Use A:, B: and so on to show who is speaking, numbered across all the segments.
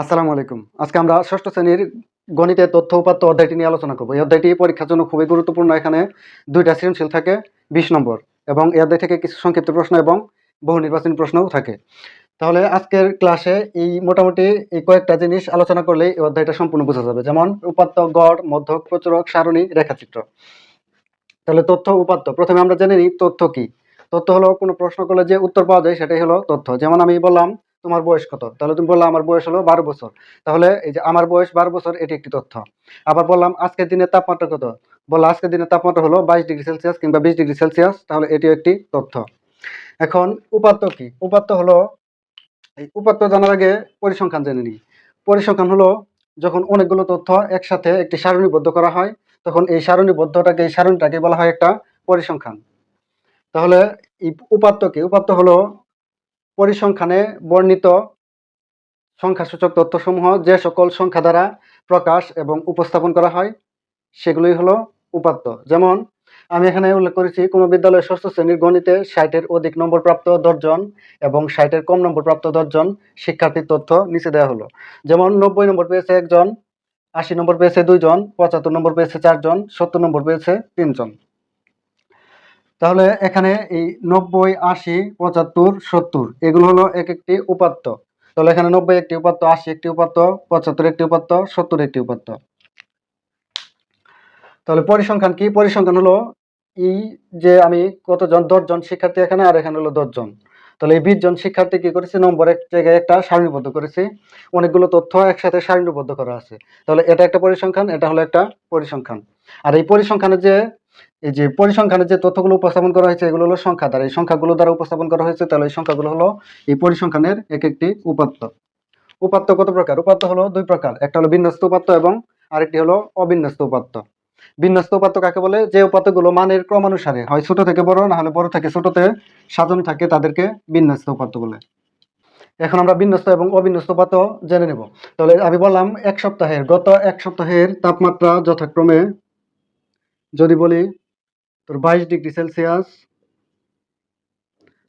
A: আসসালামু আলাইকুম। আজকে আমরা ষষ্ঠ শ্রেণীর গণিতের তথ্য উপাত্ত অধ্যায়টি নিয়ে আলোচনা করব। এই অধ্যায়টি পরীক্ষার জন্য খুবই গুরুত্বপূর্ণ। এখানে ২টা সৃজনশীল থাকে ২০ নম্বর এবং এই অধ্যায় থেকে কিছু সংক্ষিপ্ত প্রশ্ন এবং বহু নির্বাচনী প্রশ্নও থাকে। তাহলে আজকের ক্লাসে এই মোটামুটি এই কয়েকটা জিনিস আলোচনা করলেই এই অধ্যায়টা সম্পূর্ণ বোঝা যাবে। যেমন উপাত্ত, গড়, মধ্যক, প্রচুরক, সারণী, রেখাচিত্র। তাহলে তথ্য উপাত্ত। প্রথমে আমরা জেনে নিই তথ্য কি। তথ্য হলো কোনো প্রশ্ন করলে যে উত্তর পাওয়া যায় সেটাই হলো তথ্য। যেমন আমি বললাম তোমার বয়স কত, তাহলে তুমি বললা আমার বয়স হলো 12 বছর, তাহলে এই যে আমার বয়স 12 বছর এটি একটি তথ্য। আবার বললাম আজকের দিনের তাপমাত্রা কত, বললা আজকের দিনের তাপমাত্রা হলো 22 ডিগ্রি সেলসিয়াস কিংবা 20 ডিগ্রি সেলসিয়াস, তাহলে এটিও একটি তথ্য। এখন উপাত্ত কি। উপাত্ত হলো, এই উপাত্ত জানার আগে পরিসংখ্যান জেনে নিই। পরিসংখ্যান হলো যখন অনেকগুলো তথ্য একসাথে একটি সারণীবদ্ধ করা হয়, তখন এই সারণীটাকে বলা হয় একটা পরিসংখ্যান। তাহলে এই উপাত্ত কি। উপাত্ত হলো পরিসংখ্যানে বর্ণিত সংখ্যাসূচক তথ্যসমূহ যে সকল সংখ্যা দ্বারা প্রকাশ এবং উপস্থাপন করা হয় সেগুলোই হলো উপাত্ত। যেমন আমি এখানে উল্লেখ করেছি কোনো বিদ্যালয়ে ষষ্ঠ শ্রেণীর গণিতে ৬০-এর অধিক নম্বর প্রাপ্ত ১০ জন এবং ৬০-এর কম নম্বর প্রাপ্ত ১০ জন শিক্ষার্থীর তথ্য নিচে দেওয়া হলো। যেমন ৯০ নম্বর পেয়েছে ১ জন, ৮০ নম্বর পেয়েছে ২ জন, ৭৫ নম্বর পেয়েছে ৪ জন, ৭০ নম্বর পেয়েছে ৩ জন। তাহলে এখানে এই ৯০, ৮০, ৭৫, ৭০ এগুলো হলো এক একটি উপাত্ত। তাহলে এখানে ৯০ একটি উপাত্ত, ৮০ একটি উপাত্ত, ৭৫ একটি উপাত্ত, ৭০ একটি উপাত্ত। তাহলে পরিসংখ্যান কি। পরিসংখ্যান হলো এই যে আমি কতজন, ১০ জন শিক্ষার্থী এখানে, আর এখানে হলো ১০ জন। তাহলে এই ২০ জন শিক্ষার্থী কি করেছে, নম্বর এক জায়গায় একটা সারণীবদ্ধ করেছি, অনেকগুলো তথ্য একসাথে সারণীবদ্ধ করা আছে। তাহলে এটা একটা পরিসংখ্যান, এটা হলো একটা পরিসংখ্যান। আর এই পরিসংখ্যানের যে তথ্যগুলো উপস্থাপন করা হয়েছে এগুলো হলো সংখ্যা দ্বারা, এই সংখ্যাগুলো দ্বারা উপস্থাপন করা হয়েছে। তাহলে এই সংখ্যাগুলো হলো এই পরিসংখ্যানের এক একটি উপাত্ত। উপাত্ত কত প্রকার। উপাত্ত হলো ২ প্রকার, একটা হলো বিন্যস্ত উপাত্ত এবং আরেকটি হলো অবিন্যস্ত উপাত্ত। বিন্যস্ত উপাত্ত কাকে বলে, যে উপাত্তগুলো মানের ক্রমানুসারে হয় ছোট থেকে বড়, না হলে বড় থেকে ছোটতে সাজানো থাকে তাদেরকে বিন্যস্ত উপাত্ত বলে। এখন আমরা বিন্যস্ত এবং অবিন্যস্ত উপাত্ত জেনে নেব। তাহলে আমি বললাম গত এক সপ্তাহের তাপমাত্রা যথাক্রমে যদি বলি তোর 22 ডিগ্রি সেলসিয়াস,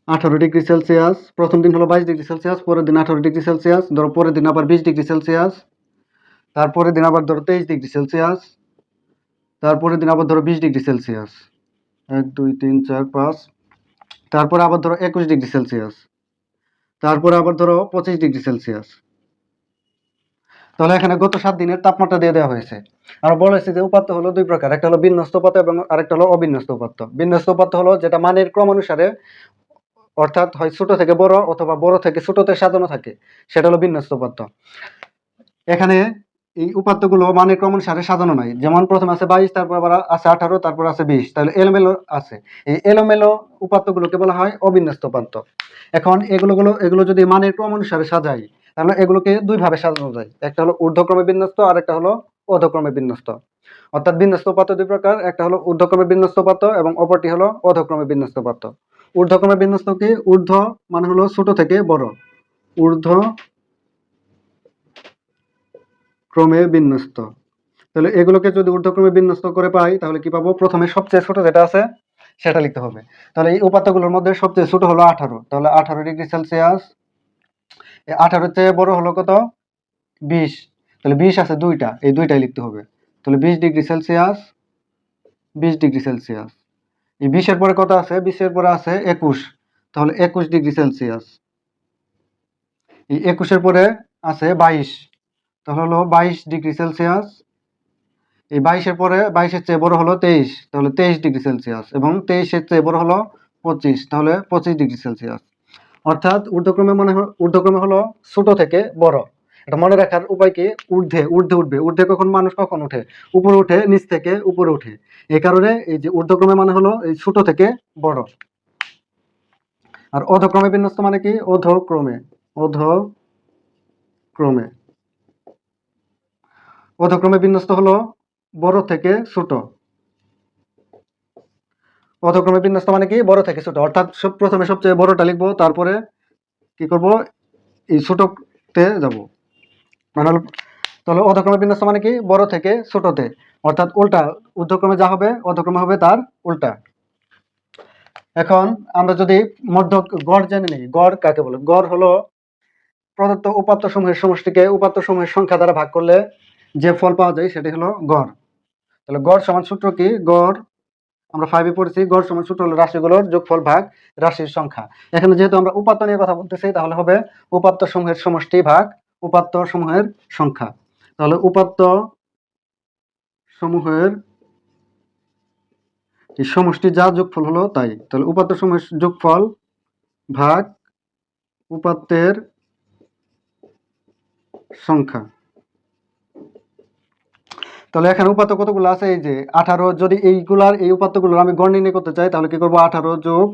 A: 18 ডিগ্রি সেলসিয়াস, প্রথম দিন হলো 22 ডিগ্রি সেলসিয়াস, পরের দিন 18 ডিগ্রি সেলসিয়াস, ধরো পরের দিন আবার 20 ডিগ্রি সেলসিয়াস, তারপরের দিন আবার ধরো 23 ডিগ্রি সেলসিয়াস, তারপরের দিন আবার ধরো 20 ডিগ্রি সেলসিয়াস, 1 2 3 4 5, তারপরে আবার ধরো 21 ডিগ্রি সেলসিয়াস, তারপরে আবার ধরো 25 ডিগ্রি সেলসিয়াস। তাহলে এখানে গত 7 দিনের তাপমাত্রা দিয়ে দেওয়া হয়েছে। আর বলেছে যে উপাত্ত হলো 2 প্রকার, একটা হলো বিন্যস্ত উপাত্ত এবং আরেকটা হলো অবিন্যস্ত উপাত্ত। বিন্যস্ত উপাত্ত হলো যেটা মানের ক্রমানুসারে, অর্থাৎ হয় ছোট থেকে বড় অথবা বড় থেকে ছোটতে সাজানো থাকে, সেটা হলো বিন্যস্ত উপাত্ত। এখানে এই উপাত্তগুলো মানের ক্রমানুসারে সাজানো নয়। যেমন প্রথমে আছে 22, তারপর আবার আছে 18, তারপর আছে 20, তাহলে এলোমেলো আছে। এই এলোমেলো উপাত্তগুলোকে বলা হয় অবিন্যস্ত উপাত্ত। এখন এগুলো যদি মানের ক্রমানুসারে সাজাই, তাহলে এগুলোকে 2 ভাবে সাজানো যায়, একটা হলো ঊর্ধ্বক্রমে বিন্যস্ত আর একটা হলো অধক্রমে বিন্যস্ত। অর্থাৎ বিন্যস্ত উপাত্ত 2 প্রকার, একটা হলো ঊর্ধ্বক্রমে বিন্যস্ত উপাত্ত এবং অপরটি হলো অধক্রমে বিন্যস্ত উপাত্ত। ঊর্ধ্বক্রমে বিন্যস্ত কি, ঊর্ধ্ব মানে হলো ছোট থেকে বড়, ঊর্ধ্বক্রমে বিন্যস্ত। তাহলে এগুলোকে যদি ঊর্ধ্বক্রমে বিন্যস্ত করে পাই তাহলে কি পাবো, প্রথমে সবচেয়ে ছোট যেটা আছে সেটা লিখতে হবে। তাহলে এই উপাত্তগুলোর মধ্যে সবচেয়ে ছোট হলো 18, তাহলে 18 ডিগ্রি সেলসিয়াস। 18 চেয়ে বড় হলো কত, 20, তাহলে 20 আছে 2টা, এই 2টাই লিখতে হবে। তাহলে 20 ডিগ্রি সেলসিয়াস, 20 ডিগ্রি সেলসিয়াস। এই 20 এর পরে কত আছে, 20 এর পরে আছে 21, তাহলে 21 ডিগ্রি সেলসিয়াস। এই 21 এর পরে আছে 22, তাহলে হলো 22 ডিগ্রি সেলসিয়াস। এই 22 এর পরে 22 এর চেয়ে বড় হলো 23, তাহলে 23 ডিগ্রি সেলসিয়াস, এবং 23 এর চেয়ে বড় হলো 25, তাহলে 25 ডিগ্রি সেলসিয়াস। অর্থাৎ ঊর্ধ্বক্রমে হলো ছোট থেকে বড়। এটা মনে রাখার উপায় কি, ঊর্ধ্বে উঠবে। ঊর্ধ্বে মানুষ কখন উঠে, উপরে উঠে, নিচ থেকে উপরে উঠে। এই কারণে এই যে ঊর্ধ্বক্রমে মানে হলো এই ছোট থেকে বড়। আর অধক্রমে বিন্যস্ত মানে কি, অধক্রমে বিন্যস্ত হলো বড় থেকে ছোট। অধক্রমে বিন্যস্ত মানে কি, বড় থেকে ছোট। অর্থাৎ প্রথমে সবচেয়ে বড়টা লিখবো, তারপরে কি করব, এই ছোটতে যাব। মানে তাহলে অধক্রমে বিন্যস্ত মানে কি, বড় থেকে ছোটতে, অর্থাৎ উল্টা। ঊর্ধ্বক্রমে যা হবে অধক্রমে হবে তার উল্টা। এখন আমরা যদি গড় জেনে নিই। গড় কাকে বলে, গড় হলো প্রদত্ত উপাত্ত সমূহের সমষ্টিকে উপাত্ত সমূহের সংখ্যা দ্বারা ভাগ করলে যে ফল পাওয়া যায় সেটি হলো গড়। তাহলে গড় সমান সূত্র কি? গড় আমরা 5 পড়েছি, গড় সমান সূত্র হলো রাশিগুলোর যোগফল ভাগ রাশির সংখ্যা। এখানে যেহেতু আমরা উপাত্ত নিয়ে কথা বলতেছি, তাহলে হবে উপাত্ত সমূহের সমষ্টি ভাগ উপাত্ত সমূহের সংখ্যা। তাহলে উপাত্ত সমূহের সমষ্টি যা যোগফল হলো তাই। তাহলে উপাত্ত সমূহের যোগফল ভাগ উপাত্তের সংখ্যা। তাহলে এখানে উপাত্ত কতগুলো আছে? এই যে 18। যদি এইগুলার এই উপাত্তগুলোর আমি গড় নির্ণয় করতে চাই তাহলে কি করব? 18 যোগ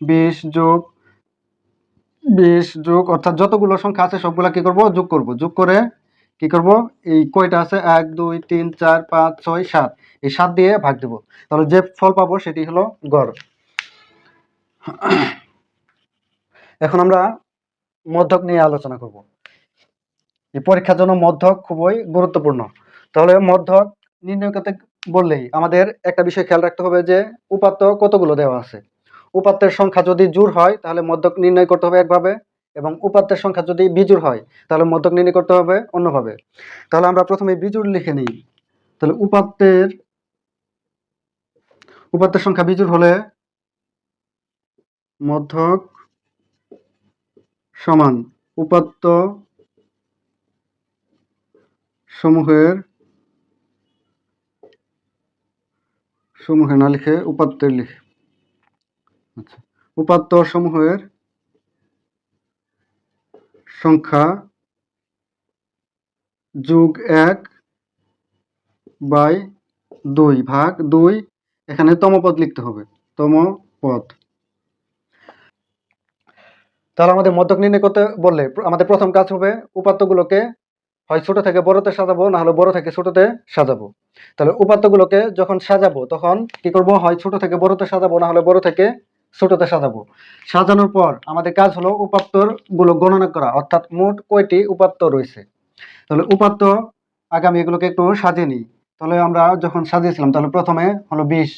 A: 20 যোগ 20 যোগ অর্থাৎ যতগুলো সংখ্যা আছে সবগুলা কি করব? যোগ করব। যোগ করে কি করব? এই কয়টা আছে 1 2 3 4 5 6 7, এই 7 দিয়ে ভাগ দেব। তাহলে যে ফল পাবো সেটি হলো গড়। এখন আমরা মধ্যক নিয়ে আলোচনা করব। এই পরীক্ষার জন্য মধ্যক খুবই গুরুত্বপূর্ণ। তাহলে মধ্যক নির্ণয় করতে বললেই আমাদের একটা বিষয় খেয়াল রাখতে হবে যে উপাত্ত কতগুলো দেওয়া আছে। উপাত্তের সংখ্যা যদি জোড় হয় তাহলে মধ্যক নির্ণয় করতে হবে একভাবে, এবং উপাত্তের সংখ্যা যদি বিজোড় হয় তাহলে মধ্যক নির্ণয় করতে হবে অন্যভাবে। তাহলে আমরা প্রথমে বিজোড় লিখে নিই। তাহলে উপাত্তের সংখ্যা বিজোড় হলে মধ্যক সমান উপাত্ত সমূহের না লিখে উপাত্তের লিখে। আচ্ছা, উপাত্ত সমূহের সংখ্যা যোগ 1/2 ভাগ 2, এখানে তমপদ লিখতে হবে, তমপদ। তাহলে আমাদের মধ্যক নির্ণয় করতে বললে আমাদের প্রথম কাজ হবে উপাত্তগুলোকে হয় ছোট থেকে বড়তে সাজাবো, না হলে বড় থেকে ছোটতে সাজাবো। তাহলে উপাত্তগুলোকে যখন সাজাবো তখন কি করব? হয় ছোট থেকে বড়তে সাজাবো, না হলে বড় থেকে ছোটতে সাজাবো। সাজানোর পর আমাদের কাজ হলো উপাত্তর গুলো গণনা করা, অর্থাৎ মোট কয়টি উপাত্ত রয়েছে। তাহলে উপাত্ত আগে আমি এগুলোকে একটু সাজিয়ে নিই। তাহলে আমরা যখন সাজিয়েছিলাম তাহলে প্রথমে হলো 20।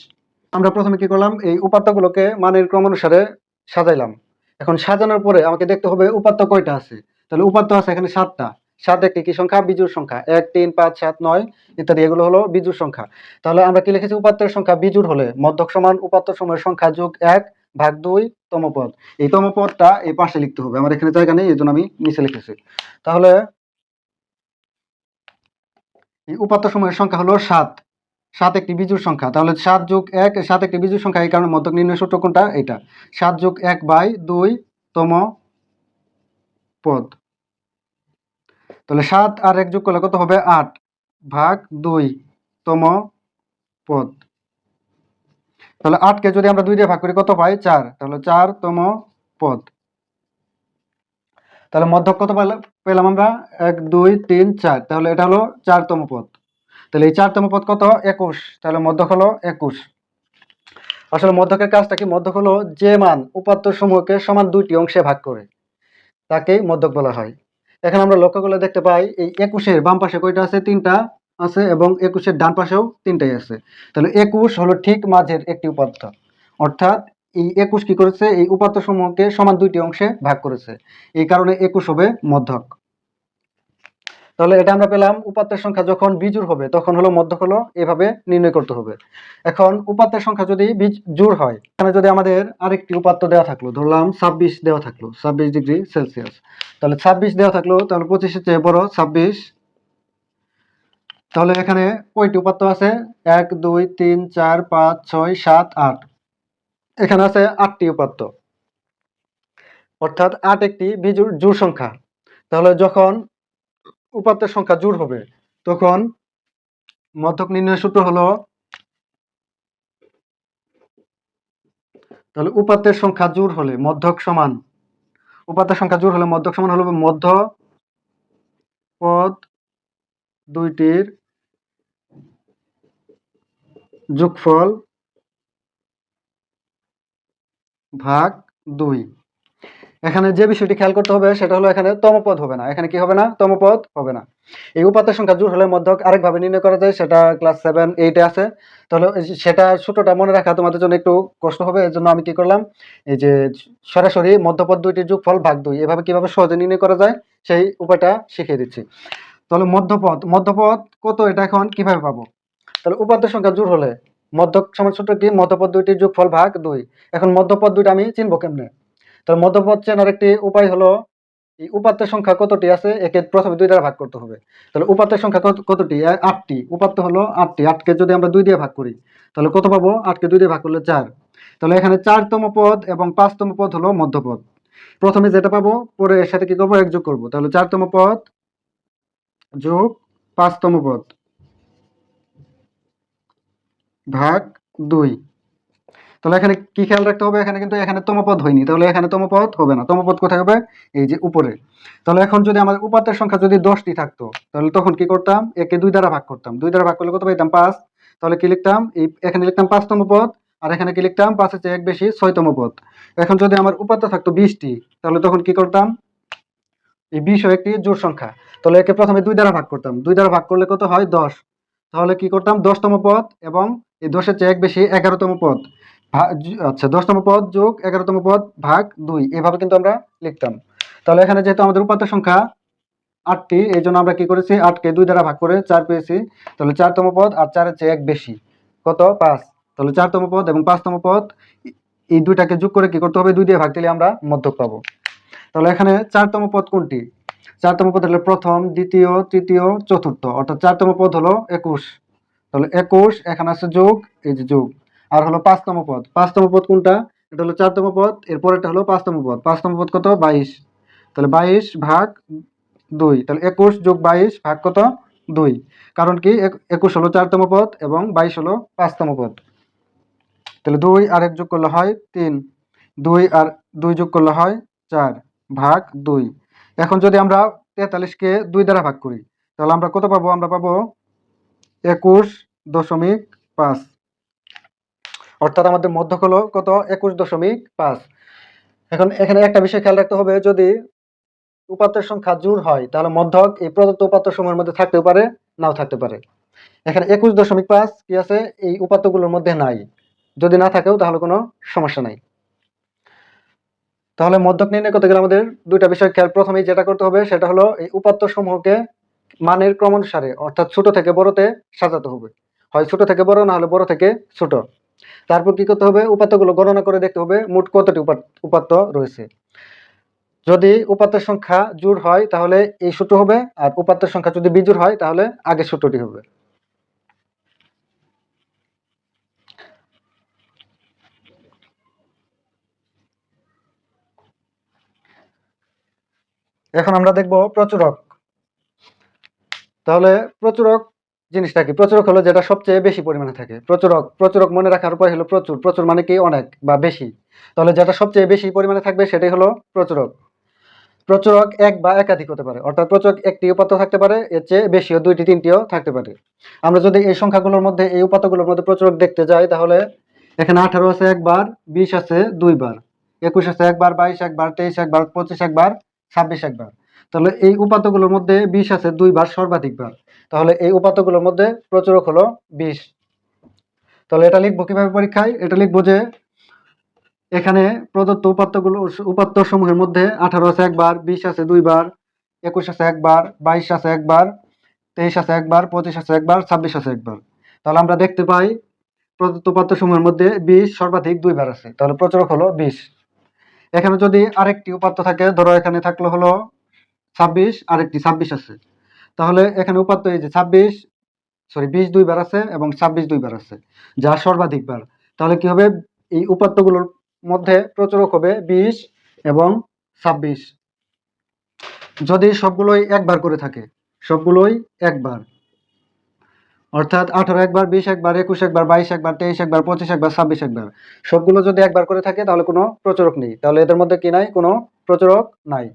A: আমরা প্রথমে কি করলাম? এই উপাত্তগুলোকে মানের ক্রম অনুসারে সাজাইলাম। এখন সাজানোর পরে আমাকে দেখতে হবে উপাত্ত কয়টা আছে। তাহলে উপাত্ত আছে এখানে 7টা। 7 একটি কি সংখ্যা? বিজোড় সংখ্যা। 1 3 5 7 9 ইত্যাদি, এগুলো হলো বিজোড় সংখ্যা। তাহলে আমরা কি লিখেছি? উপাত্তের সংখ্যা বিজোড় হলে মধ্যক সমান উপাত্ত সমূহের সংখ্যা যোগ 1 ভাগ 2 তমপদ। এই তমপদটা এই পাশে লিখতে হবে, আমার এখানে জায়গা নেই, এই জন্য আমি নিচে লিখেছি। তাহলে এই উপাত্ত সমূহের সংখ্যা হলো 7। 7 একটি বিজোড় সংখ্যা। তাহলে 7 যোগ 1, 7 একটি বিজোড় সংখ্যা, এই কারণে মধ্যক নির্ণয় সূত্র কোনটা? এটা। 7 যোগ 1/2 তম পদ। তাহলে 7 আর 1 যোগ করলে কত হবে? 8 ভাগ 2 তম পদ। তাহলে 8 কে যদি আমরা 2 দিয়ে ভাগ করি কত পাই? 4। তাহলে 4 তম পদ। তাহলে মধ্যক কত পেলাম আমরা? 1 2 3 4। তাহলে এটা হলো 4 তম পদ। তাহলে এই 4 তম পদ কত? 21। তাহলে মধ্যক হলো 21। আসলে মধ্যকের কাজটা কি? মধ্যক হলো যে মান উপাত্ত সমূহকে সমান 2টি অংশে ভাগ করে তাকেই মধ্যক বলা হয়। এখন আমরা লক্ষ্য করলে দেখতে পাই এই 21-এর বাম পাশে কয়টা আছে? 3টা আছে, এবং 21-এর ডান পাশেও 3টাই আছে। তাহলে 21 হলো ঠিক মাঝের একটি উপাত্ত, অর্থাৎ এই 21 কি করেছে? এই উপাত্ত সমূহকে সমান 2টি অংশে ভাগ করেছে, এই কারণে 21 হবে মধ্যক। তাহলে এটা আমরা পেলাম উপাত্তের সংখ্যা যখন বিজোড় হবে তখন হলো মধ্যক হলো এভাবে নির্ণয় করতে হবে। এখন উপাত্তের সংখ্যা যদি জোড় হয়, এখানে যদি আমাদের আরেকটি উপাত্ত দেওয়া থাকলো, ধরলাম 26 দেওয়া থাকলো, 26 ডিগ্রি সেলসিয়াস। তাহলে 26 দেওয়া থাকলো, তাহলে 25-এর চেয়ে বড় 26। তাহলে এখানে কয়টি উপাত্ত আছে? 1 2 3 4 5 6 7 8। এখানে আছে 8টি উপাত্ত, অর্থাৎ 8 একটি বিজোড় জোড় সংখ্যা। তাহলে যখন উপাত্তের সংখ্যা জোড় হবে তখন মধ্যক নির্ণয়ের সূত্র হলো, তাহলে উপাত্তের সংখ্যা জোড় হলে মধ্যক সমান, উপাত্তের সংখ্যা জোড় হলে মধ্যক সমান হলো মধ্য পদ দুইটির যোগফল ভাগ 2। এখানে যে বিষয়টি খেয়াল করতে হবে সেটা হলো এখানে তমপদ হবে না। এখানে কি হবে না? তমপদ হবে না। এই উপাত্তের সংখ্যা জোড় হলে মধ্যক আরেকভাবে নির্ণয় করা যায়, সেটা ক্লাস 7 8-এ আছে। তাহলে সেটা সূত্রটা মনে রাখা তোমাদের জন্য একটু কষ্ট হবে, এর জন্য আমি কি করলাম, এই যে সরাসরি মধ্যপদ দুইটির যোগফল ভাগ 2 এভাবে কিভাবে সহজে নির্ণয় করা যায় সেই উপায়টা শিখিয়ে দিচ্ছি। তাহলে মধ্যপদ কত, এটা এখন কিভাবে পাবো? তাহলে উপাত্ত সংখ্যা জোড় হলে মধ্যক সমান সূত্র কি? মধ্যপদ দুইটির যোগফল ভাগ 2। এখন মধ্যপদ দুইটা আমি চিনবো কেমনে? তাহলে মধ্যপদ চেনার একটি উপায় হলো, এই উপাত্তের সংখ্যা কতটি আছে একে প্রথমে 2 দ্বারা ভাগ করতে হবে। তাহলে উপাত্তের সংখ্যা কতটি? 8টি। উপাত্ত হলো 8টি। 8কে যদি আমরা 2 দিয়ে ভাগ করি তাহলে কত পাবো? 8কে 2 দিয়ে ভাগ করলে 4। তাহলে এখানে 4তম পদ এবং 5তম পদ হলো মধ্যপদ। প্রথমে যেটা পাবো পরে এর সাথে কি করবো? এক যোগ করবো। তাহলে 4তম পদ যোগ 5তম পদ ভাগ 2। তাহলে এখানে কি খেয়াল রাখতে হবে? এখানে কিন্তু এখানে তমপদ হয়নি, তাহলে এখানে তমপদ হবে না। তমপদ কোথায় হবে? এই যে উপরে। তাহলে এখন যদি আমাদের উপাত্তের সংখ্যা যদি 10টি থাকতো তাহলে তখন কি করতাম? একে 2 দ্বারা ভাগ করতাম। 2 দ্বারা ভাগ করলে কত পাইতাম? 5। তাহলে কি লিখতাম? এই এখানে লিখতাম 5তম পদ, আর এখানে কি লিখতাম? 5-এর চেয়ে 1 বেশি 6তম পদ। এখন যদি আমার উপাত্ত থাকতো 20টি তাহলে তখন কি করতাম? এই 20 একটি জোড় সংখ্যা। তাহলে একে প্রথমে 2 দ্বারা ভাগ করতাম। 2 দ্বারা ভাগ করলে কত হয়? 10। তাহলে কি করতাম? 10তম পদ এবং এই 10-এর চেয়ে 1 বেশি 11তম পদ। আচ্ছা, 10তম পদ যোগ 11তম পদ ভাগ 2, এভাবে কিন্তু আমরা লিখতাম। তাহলে এখানে যেহেতু আমাদের উপাত্ত সংখ্যা 8টি, এই জন্য আমরা কি করেছি? 8কে 2 দ্বারা ভাগ করে 4 পেয়েছি। তাহলে 4তম পদ আর 4-এর চেয়ে 1 বেশি কত? 5। তাহলে 4তম পদ এবং 5তম পদ এই দুইটাকে যোগ করে কি করতে হবে? 2 দিয়ে ভাগ দিলে আমরা মধ্যক পাবো। তাহলে এখানে 4তম পদ কোনটি? 4তম পদ হলো প্রথম, দ্বিতীয়, তৃতীয়, চতুর্থ, অর্থাৎ 4তম পদ হলো 21। তাহলে 21 এখানে আছে যোগ, এই যে যোগ। আর হলো 5তম পদ। 5তম পদ কোনটা? এটা হলো 4তম পদ, এরপরেরটা হলো 5তম পদ। 5তম পদ কত? 22। তাহলে 22 ভাগ 2। তাহলে 21 যোগ 22 ভাগ কত? 2। কারণ কি? 21 হলো 4তম পদ এবং 22 হলো 5তম পদ। তাহলে 2 আর 1 যোগ করলে হয় 3। 2 আর 2 যোগ করলে হয় 4 ভাগ 2। এখন যদি আমরা 43কে 2 দ্বারা ভাগ করি তাহলে আমরা কত পাবো? আমরা পাবো 21.5। অর্থাৎ আমাদের মধ্যক হলো কত? 21.5। এখন এখানে একটা বিষয় খেয়াল রাখতে হবে, যদি উপাত্তের সংখ্যা জোড় হয় তাহলে মধ্যক এই প্রদত্ত উপাত্ত সমূহের মধ্যে থাকতেও পারে, নাও থাকতে পারে। এখানে 21.5 কি আছে? এই উপাত্তগুলোর মধ্যে নাই। যদি না থাকেও তাহলে কোনো সমস্যা নাই। তাহলে মধ্যক নির্ণয় করতে গেলে আমাদের দুইটা বিষয় খেয়াল, প্রথমেই যেটা করতে হবে সেটা হলো এই উপাত্ত সমূহকে মানের ক্রম অনুসারে অর্থাৎ ছোট থেকে বড়তে সাজাতে হবে। হয় ছোট থেকে বড়, না হলে বড় থেকে ছোট। তারপর কি করতে হবে? উপাত্তগুলো গণনা করে দেখতে হবে মোট কতটি উপাত্ত রয়েছে। যদি উপাত্তের সংখ্যা জোড় হয় তাহলে এই সূত্র হবে, আর উপাত্তের সংখ্যা যদি বিজোড় হয় তাহলে আগের সূত্রটি হবে। এখন আমরা দেখব প্রচুরক। তাহলে প্রচুরক জিনিসটা কি? প্রচুরক হলো যেটা সবচেয়ে বেশি পরিমাণে থাকে। প্রচুরক মনে রাখার উপায় হলো প্রচুর। প্রচুর মানে কি? অনেক বা বেশি। তাহলে যেটা সবচেয়ে বেশি পরিমাণে থাকবে সেটাই হলো প্রচুরক। প্রচুরক এক বা একাধিক হতে পারে, অর্থাৎ প্রচুরক একটি উপাত্ত থাকতে পারে, এর চেয়ে বেশিও 2টি 3টিও থাকতে পারে। আমরা যদি এই সংখ্যাগুলোর মধ্যে এই উপাত্তগুলোর মধ্যে প্রচুরক দেখতে যাই তাহলে এখানে 18 আছে একবার, 20 আছে 2 বার, 21 আছে একবার, 22 একবার, 23 একবার, 25 একবার, 26 একবার। তাহলে এই উপাত্তগুলোর মধ্যে 20 আছে 2 বার, সর্বাধিকবার। তাহলে এই উপাত্তগুলোর মধ্যে প্রচুরক হলো 20। তাহলে এটা লিখবো কিভাবে পরীক্ষায়? এটা লিখবো যে এখানে প্রদত্ত উপাত্ত সমূহের মধ্যে 18 আছে একবার, 20 আছে 2 বার, 21 আছে একবার, 22 আছে একবার, 23 আছে একবার, 25 আছে একবার, 26 আছে একবার। তাহলে আমরা দেখতে পাই প্রদত্ত উপাত্ত সমূহের মধ্যে 20 সর্বাধিক 2 বার আছে, তাহলে প্রচুরক হলো 20। এখানে যদি আরেকটি উপাত্ত থাকে, ধরো এখানে থাকলো হলো 26, আরেকটি 26 আছে, তাহলে এখানে উপাত্ত এই যে 20 2 বার আছে এবং 26 2 বার আছে, যা সর্বাধিক বার। তাহলে কি হবে? এই উপাত্তগুলোর মধ্যে প্রচুরক হবে 20 এবং 26। যদি সবগুলোই একবার করে থাকে, সবগুলোই একবার, অর্থাৎ 18 একবার, 20 একবার, 21 একবার, 22 একবার, 23 একবার, 25 একবার, 26 একবার, সবগুলো যদি একবার করে থাকে তাহলে কোনো প্রচুরক নেই। তাহলে এদের মধ্যে কি নাই? কোনো প্রচুরক নাই।